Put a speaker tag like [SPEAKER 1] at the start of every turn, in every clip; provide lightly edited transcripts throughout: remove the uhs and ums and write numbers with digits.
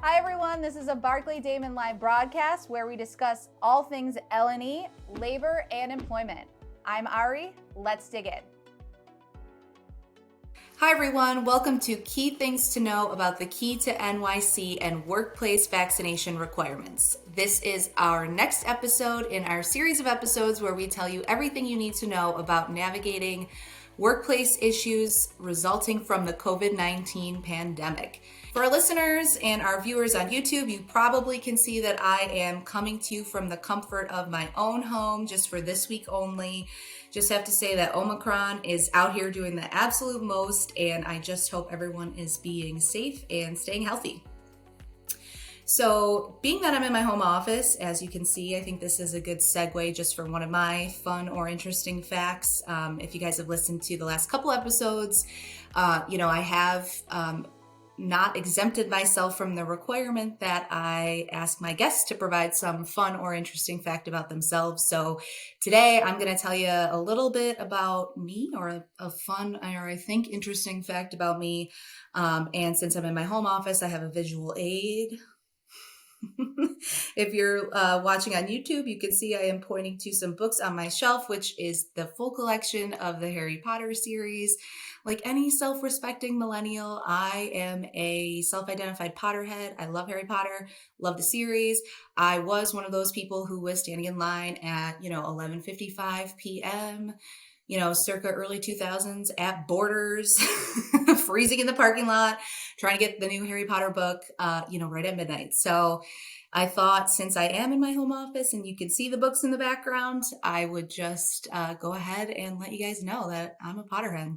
[SPEAKER 1] Hi everyone, this is a Barclay Damon live broadcast where we discuss all things L&E, labor, and employment. I'm Ari, let's dig in. Hi everyone, welcome to Key Things to Know about the Key to NYC and Workplace Vaccination Requirements. This is our next episode in our series of episodes where we tell you everything you need to know about navigating workplace issues resulting from the COVID-19 pandemic. For our listeners and our viewers on YouTube, you probably can see that I am coming to you from the comfort of my own home just for this week only. Just have to say that Omicron is out here doing the absolute most, and I just hope everyone is being safe and staying healthy. So being that I'm in my home office, as you can see, I think this is a good segue just for one of my fun or interesting facts. If you guys have listened to the last couple episodes, I have not exempted myself from the requirement that I ask my guests to provide some fun or interesting fact about themselves. So today I'm going to tell you a little bit about me, or a fun or I think interesting fact about me. And since I'm in my home office, I have a visual aid. If you're watching on YouTube, you can see I am pointing to some books on my shelf, which is the full collection of the Harry Potter series. Like any self-respecting millennial, I am a self-identified Potterhead. I love Harry Potter, love the series. I was one of those people who was standing in line at, 11:55 p.m., circa early 2000s at Borders, freezing in the parking lot, trying to get the new Harry Potter book, right at midnight. So I thought, since I am in my home office and you can see the books in the background, I would just go ahead and let you guys know that I'm a Potterhead.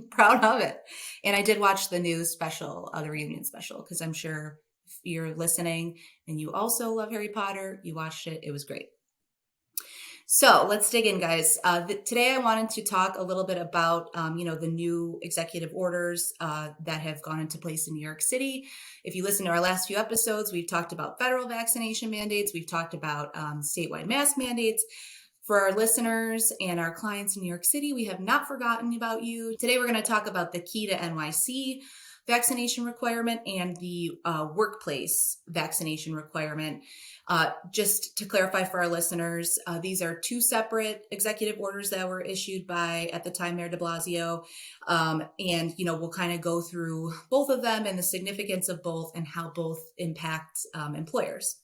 [SPEAKER 1] Proud of it. And I did watch the new special, the reunion special, because I'm sure if you're listening and you also love Harry Potter, you watched it. It was great. So let's dig in, guys. Today I wanted to talk a little bit about, the new executive orders that have gone into place in New York City. If you listen to our last few episodes, we've talked about federal vaccination mandates. We've talked about statewide mask mandates. For our listeners and our clients in New York City, we have not forgotten about you. Today we're going to talk about the Key to NYC vaccination requirement and the workplace vaccination requirement. Just to clarify for our listeners, these are two separate executive orders that were issued by, at the time, Mayor de Blasio. And we'll kind of go through both of them and the significance of both and how both impact employers.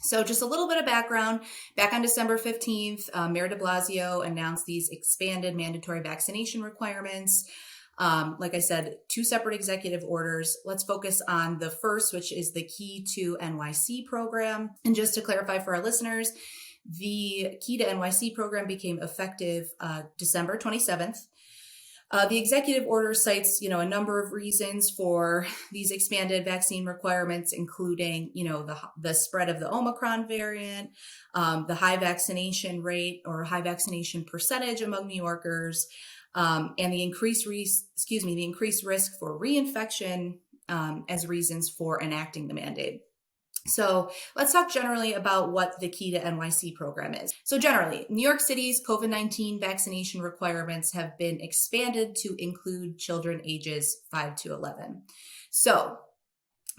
[SPEAKER 1] So just a little bit of background. Back on December 15th, Mayor de Blasio announced these expanded mandatory vaccination requirements. Like I said, two separate executive orders. Let's focus on the first, which is the Key to NYC program. And just to clarify for our listeners, the Key to NYC program became effective December 27th. The executive order cites, a number of reasons for these expanded vaccine requirements, including, the spread of the Omicron variant, the high vaccination rate or high vaccination percentage among New Yorkers, and the increased risk for reinfection as reasons for enacting the mandate. So let's talk generally about what the Key to NYC program is. So generally, New York City's COVID-19 vaccination requirements have been expanded to include children ages 5 to 11. So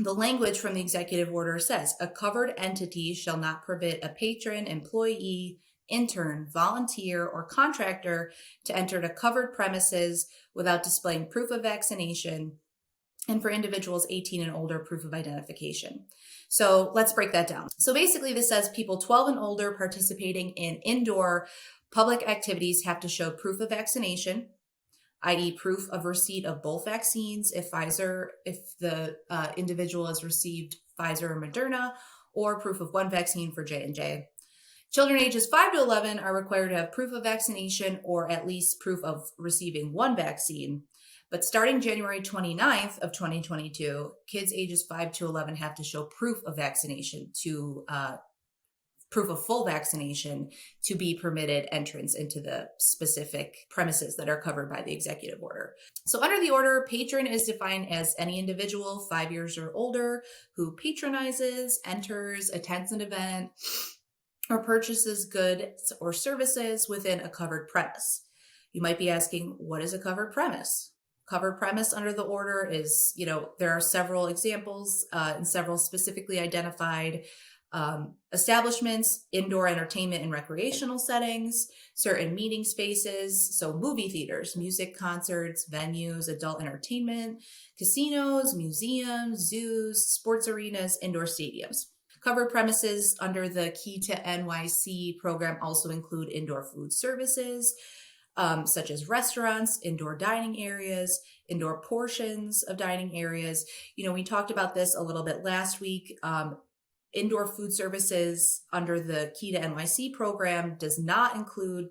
[SPEAKER 1] the language from the executive order says, a covered entity shall not permit a patron, employee, intern, volunteer, or contractor to enter a covered premises without displaying proof of vaccination, and for individuals 18 and older, proof of identification. So let's break that down. So basically this says people 12 and older participating in indoor public activities have to show proof of vaccination, i.e. proof of receipt of both vaccines if the individual has received Pfizer or Moderna, or proof of one vaccine for J&J. Children ages 5 to 11 are required to have proof of vaccination or at least proof of receiving one vaccine. But starting January 29th of 2022, kids ages 5 to 11 have to show proof of vaccination proof of full vaccination to be permitted entrance into the specific premises that are covered by the executive order. So under the order, patron is defined as any individual 5 years or older who patronizes, enters, attends an event, or purchases goods or services within a covered premise. You might be asking, what is a covered premise? covered premise under the order is, there are several examples and several specifically identified establishments, indoor entertainment and recreational settings, certain meeting spaces, so movie theaters, music concerts, venues, adult entertainment, casinos, museums, zoos, sports arenas, indoor stadiums. Covered premises under the Key to NYC program also include indoor food services, such as restaurants, indoor dining areas, indoor portions of dining areas. We talked about this a little bit last week. Indoor food services under the Key to NYC program does not include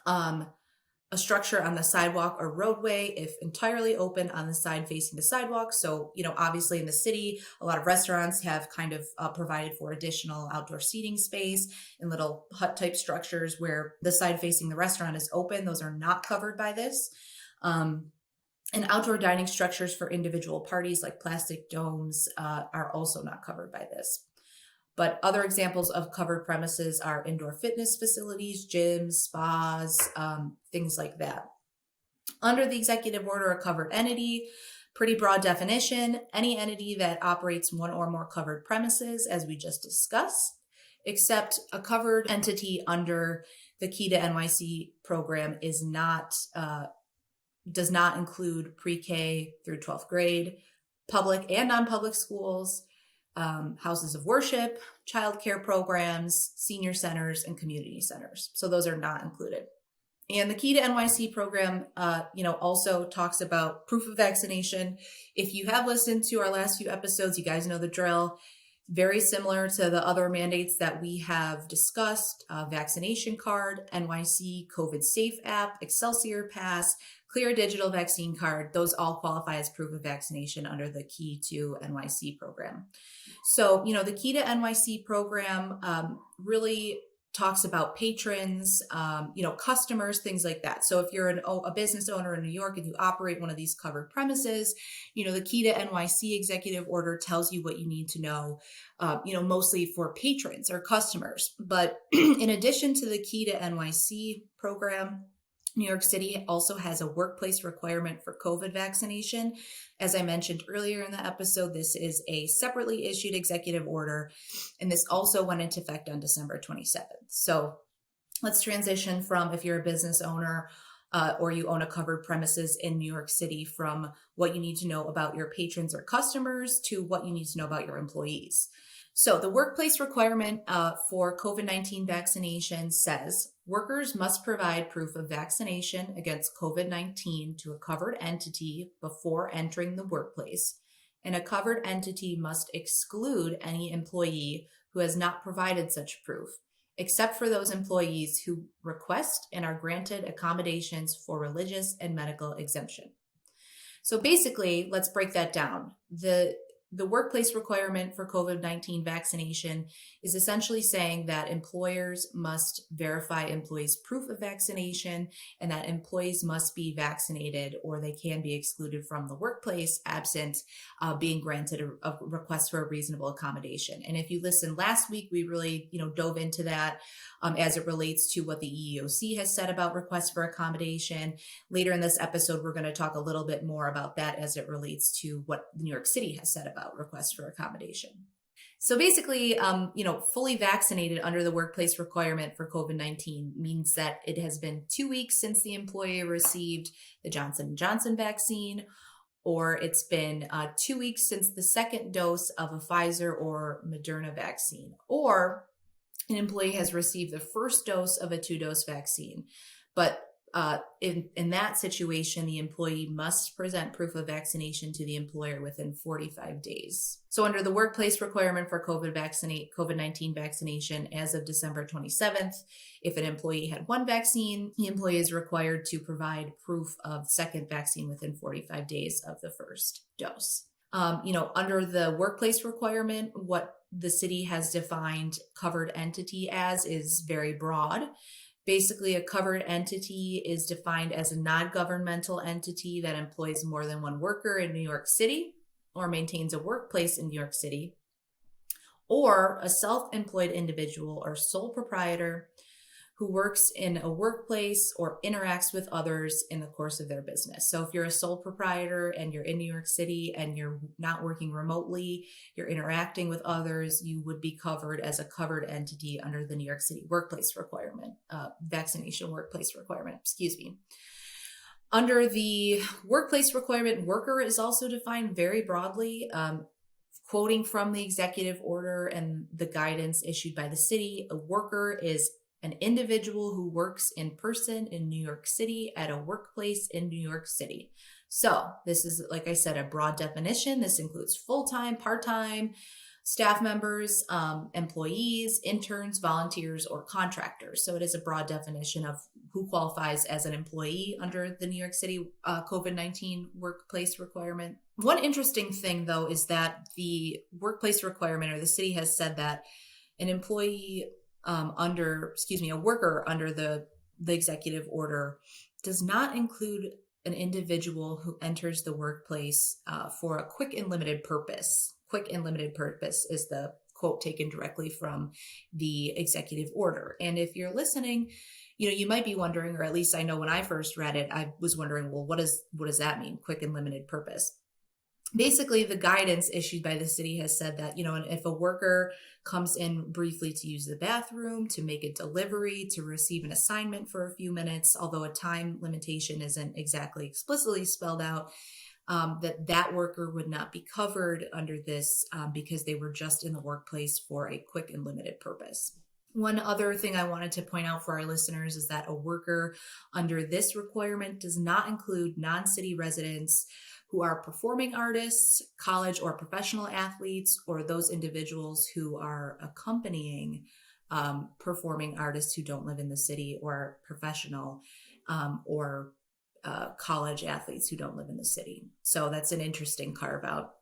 [SPEAKER 1] a structure on the sidewalk or roadway if entirely open on the side facing the sidewalk. So, obviously in the city, a lot of restaurants have kind of provided for additional outdoor seating space in little hut type structures where the side facing the restaurant is open. Those are not covered by this. And outdoor dining structures for individual parties like plastic domes are also not covered by this. But other examples of covered premises are indoor fitness facilities, gyms, spas, things like that. Under the executive order, a covered entity, pretty broad definition, any entity that operates one or more covered premises, as we just discussed, except a covered entity under the Key to NYC program does not include pre-K through 12th grade, public and non-public schools, houses of worship, childcare programs, senior centers, and community centers. So those are not included. And the Key to NYC program, also talks about proof of vaccination. If you have listened to our last few episodes, you guys know the drill. Very similar to the other mandates that we have discussed, vaccination card, NYC COVID Safe app, Excelsior Pass, Clear Digital Vaccine Card. Those all qualify as proof of vaccination under the Key to NYC program. So, the Key to NYC program really talks about patrons, customers, things like that. So if you're a business owner in New York and you operate one of these covered premises, the Key to NYC executive order tells you what you need to know, mostly for patrons or customers. But in addition to the Key to NYC program, New York City also has a workplace requirement for COVID vaccination. As I mentioned earlier in the episode, this is a separately issued executive order, and this also went into effect on December 27th. So let's transition from, if you're a business owner or you own a covered premises in New York City, from what you need to know about your patrons or customers to what you need to know about your employees. So the workplace requirement for COVID-19 vaccination says workers must provide proof of vaccination against COVID-19 to a covered entity before entering the workplace, and a covered entity must exclude any employee who has not provided such proof, except for those employees who request and are granted accommodations for religious and medical exemption. So basically, let's break that down. The workplace requirement for COVID-19 vaccination is essentially saying that employers must verify employees' proof of vaccination and that employees must be vaccinated or they can be excluded from the workplace absent being granted a request for a reasonable accommodation. And if you listened last week, we really dove into that as it relates to what the EEOC has said about requests for accommodation. Later in this episode, we're going to talk a little bit more about that as it relates to what New York City has said about requests for accommodation. So basically, fully vaccinated under the workplace requirement for COVID-19 means that it has been 2 weeks since the employee received the Johnson & Johnson vaccine, or it's been 2 weeks since the second dose of a Pfizer or Moderna vaccine, or an employee has received the first dose of a 2-dose vaccine. But in that situation, the employee must present proof of vaccination to the employer within 45 days. So under the workplace requirement for COVID-19 vaccination as of December 27th, if an employee had 1 vaccine, the employee is required to provide proof of second vaccine within 45 days of the first dose. Under the workplace requirement, what the city has defined covered entity as is very broad. Basically, a covered entity is defined as a non-governmental entity that employs more than 1 worker in New York City or maintains a workplace in New York City, or a self-employed individual or sole proprietor who works in a workplace or interacts with others in the course of their business. So if you're a sole proprietor and you're in New York City and you're not working remotely, you're interacting with others, you would be covered as a covered entity under the New York City workplace requirement, vaccination workplace requirement, excuse me. Under the workplace requirement, worker is also defined very broadly. Quoting from the executive order and the guidance issued by the city, a worker is an individual who works in person in New York City at a workplace in New York City. So this is, like I said, a broad definition. This includes full-time, part-time, staff members, employees, interns, volunteers, or contractors. So it is a broad definition of who qualifies as an employee under the New York City COVID-19 workplace requirement. One interesting thing, though, is that the workplace requirement, or the city has said that an employee a worker under the executive order does not include an individual who enters the workplace for a quick and limited purpose. Quick and limited purpose is the quote taken directly from the executive order. And if you're listening, you might be wondering, or at least I know when I first read it, I was wondering, well, what does that mean? Quick and limited purpose. Basically, the guidance issued by the city has said that, if a worker comes in briefly to use the bathroom, to make a delivery, to receive an assignment for a few minutes, although a time limitation isn't exactly explicitly spelled out, that worker would not be covered under this because they were just in the workplace for a quick and limited purpose. One other thing I wanted to point out for our listeners is that a worker under this requirement does not include non-city residents who are performing artists, college or professional athletes, or those individuals who are accompanying performing artists who don't live in the city, or professional or college athletes who don't live in the city. So that's an interesting carve out.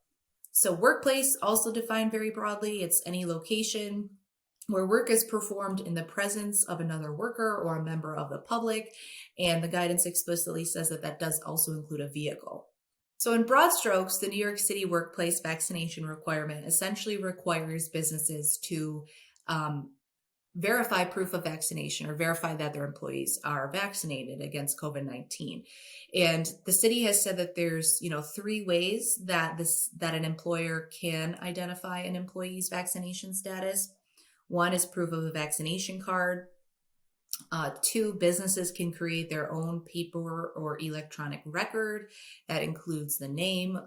[SPEAKER 1] So workplace, also defined very broadly, it's any location where work is performed in the presence of another worker or a member of the public. And the guidance explicitly says that does also include a vehicle. So in broad strokes, the New York City workplace vaccination requirement essentially requires businesses to verify proof of vaccination, or verify that their employees are vaccinated against COVID-19. And the city has said that there's, 3 ways that an employer can identify an employee's vaccination status. One is proof of a vaccination card. 2, businesses can create their own paper or electronic record that includes the name,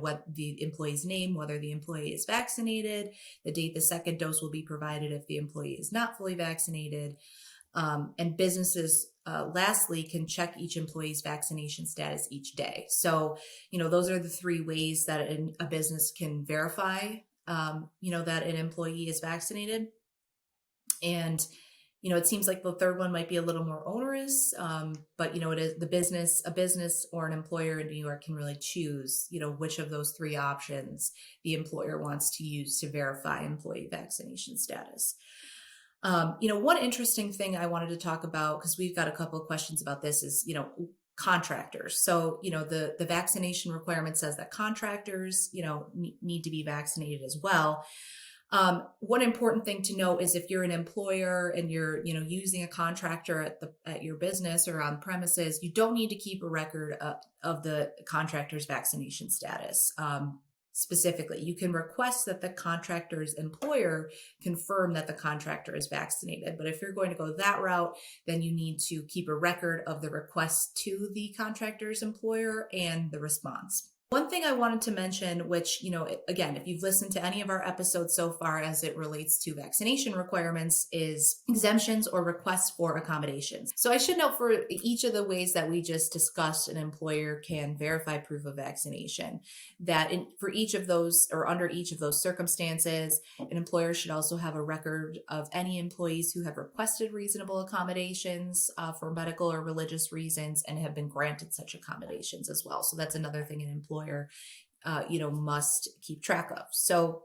[SPEAKER 1] what the employee's name, whether the employee is vaccinated, the date the second dose will be provided if the employee is not fully vaccinated. And businesses, lastly, can check each employee's vaccination status each day. So, those are the 3 ways that a business can verify, that an employee is vaccinated. And it seems like the third one might be a little more onerous, but it is a business or an employer in New York can really choose, which of those 3 options the employer wants to use to verify employee vaccination status. One interesting thing I wanted to talk about, because we've got a couple of questions about this, is, contractors. So, the vaccination requirement says that contractors, need to be vaccinated as well. One important thing to note is if you're an employer and you're, using a contractor at your business or on premises, you don't need to keep a record of the contractor's vaccination status. Specifically, you can request that the contractor's employer confirm that the contractor is vaccinated. But if you're going to go that route, then you need to keep a record of the request to the contractor's employer and the response. One thing I wanted to mention, which, again, if you've listened to any of our episodes so far as it relates to vaccination requirements, is exemptions or requests for accommodations. So I should note, for each of the ways that we just discussed, an employer can verify proof of vaccination, that for each of those, or under each of those circumstances, an employer should also have a record of any employees who have requested reasonable accommodations for medical or religious reasons and have been granted such accommodations as well. So that's another thing an employer must keep track of. So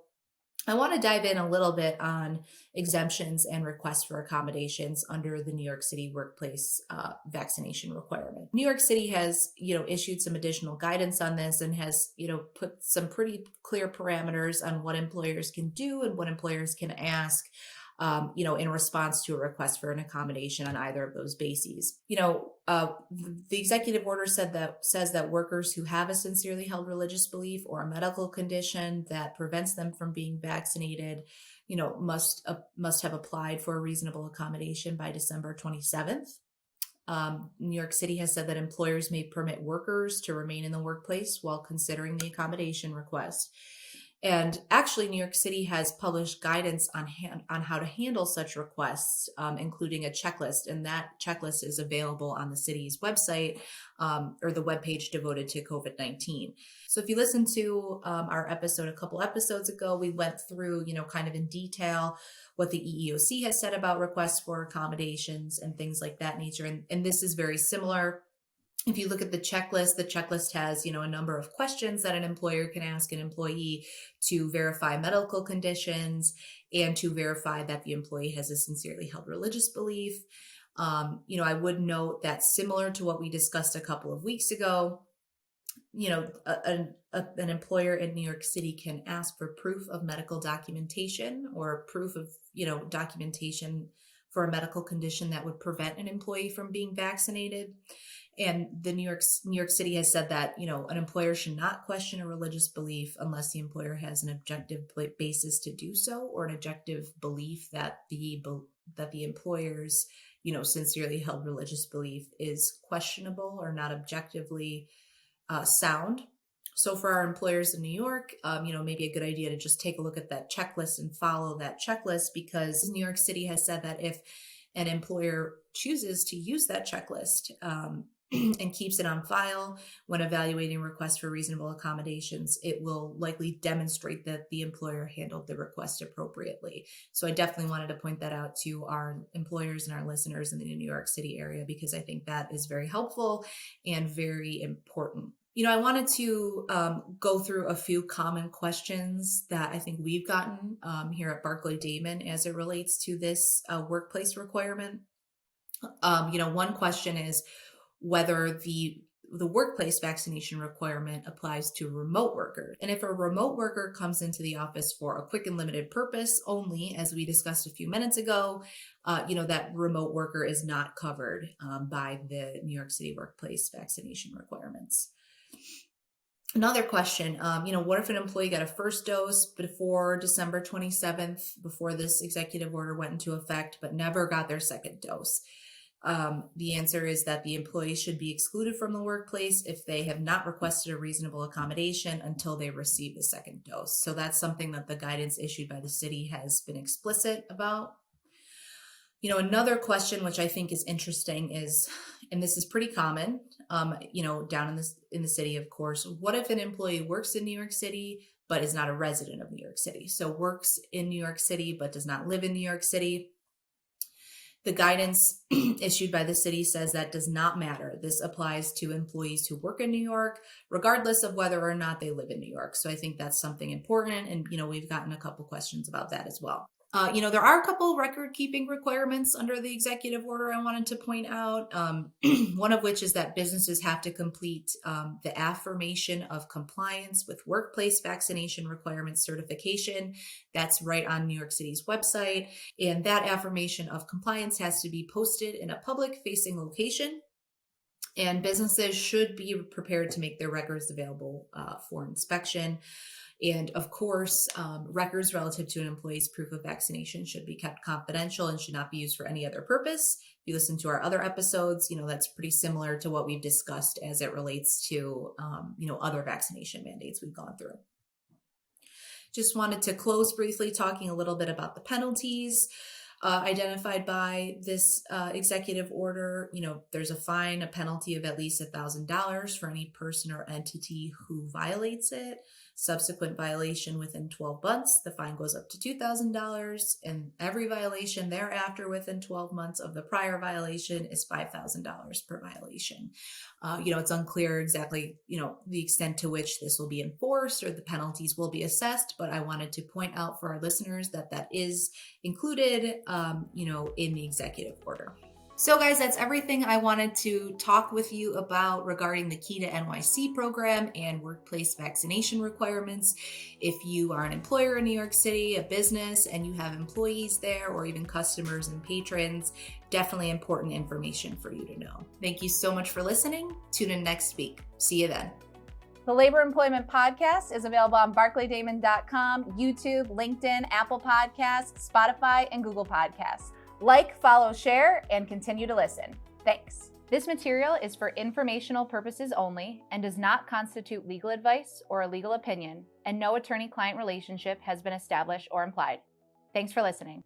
[SPEAKER 1] I want to dive in a little bit on exemptions and requests for accommodations under the New York City workplace vaccination requirement. New York City has, issued some additional guidance on this and has, put some pretty clear parameters on what employers can do and what employers can ask in response to a request for an accommodation on either of those bases. The executive order says that workers who have a sincerely held religious belief or a medical condition that prevents them from being vaccinated, must have applied for a reasonable accommodation by December 27th. New York City has said that employers may permit workers to remain in the workplace while considering the accommodation request. And actually, New York City has published guidance on how to handle such requests, including a checklist. And that checklist is available on the city's website or the webpage devoted to COVID-19. So if you listen to our episode a couple episodes ago, we went through, kind of in detail what the EEOC has said about requests for accommodations and things like that nature. And this is very similar. If you look at the checklist has, a number of questions that an employer can ask an employee to verify medical conditions and to verify that the employee has a sincerely held religious belief. I would note that similar to what we discussed a couple of weeks ago, an employer in New York City can ask for proof of medical documentation or proof of, documentation for a medical condition that would prevent an employee from being vaccinated. And the New York City has said that, an employer should not question a religious belief unless the employer has an objective basis to do so, or an objective belief that the employer's, sincerely held religious belief is questionable or not objectively sound. So for our employers in New York, maybe a good idea to just take a look at that checklist and follow that checklist, because New York City has said that if an employer chooses to use that checklist and keeps it on file when evaluating requests for reasonable accommodations, it will likely demonstrate that the employer handled the request appropriately. So I definitely wanted to point that out to our employers and our listeners in the New York City area, because I think that is very helpful and very important. I wanted to go through a few common questions that I think we've gotten here at Barclay Damon as it relates to this workplace requirement. One question is whether the workplace vaccination requirement applies to remote workers. And if a remote worker comes into the office for a quick and limited purpose only, as we discussed a few minutes ago, that remote worker is not covered by the New York City workplace vaccination requirements. Another question, what if an employee got a first dose before December 27th, before this executive order went into effect, but never got their second dose? The answer is that the employee should be excluded from the workplace if they have not requested a reasonable accommodation until they receive the second dose. So that's something that the guidance issued by the city has been explicit about. Another question which I think is interesting is, and this is pretty common, down in the city, of course, what if an employee works in New York City but is not a resident of New York City? So works in New York City but does not live in New York City. The guidance issued by the city says that does not matter. This applies to employees who work in New York, regardless of whether or not they live in New York. So I think that's something important. And, we've gotten a couple questions about that as well. There are a couple record-keeping requirements under the executive order I wanted to point out, one of which is that businesses have to complete the affirmation of compliance with workplace vaccination requirements certification. That's right on New York City's website. And that affirmation of compliance has to be posted in a public-facing location. And businesses should be prepared to make their records available for inspection. And of course, records relative to an employee's proof of vaccination should be kept confidential and should not be used for any other purpose. If you listen to our other episodes, that's pretty similar to what we've discussed as it relates to, other vaccination mandates we've gone through. Just wanted to close briefly talking a little bit about the penalties identified by this executive order. There's a fine, a penalty of at least $1,000 for any person or entity who violates it. Subsequent violation within 12 months, the fine goes up to $2,000, and every violation thereafter within 12 months of the prior violation is $5,000 per violation. It's unclear exactly, the extent to which this will be enforced or the penalties will be assessed, but I wanted to point out for our listeners that is included, in the executive order. So guys, that's everything I wanted to talk with you about regarding the Key to NYC program and workplace vaccination requirements. If you are an employer in New York City, a business, and you have employees there or even customers and patrons, definitely important information for you to know. Thank you so much for listening. Tune in next week. See you then.
[SPEAKER 2] The Labor Employment Podcast is available on barclaydamon.com, YouTube, LinkedIn, Apple Podcasts, Spotify, and Google Podcasts. Like, follow, share, and continue to listen. Thanks. This material is for informational purposes only and does not constitute legal advice or a legal opinion, and no attorney-client relationship has been established or implied. Thanks for listening.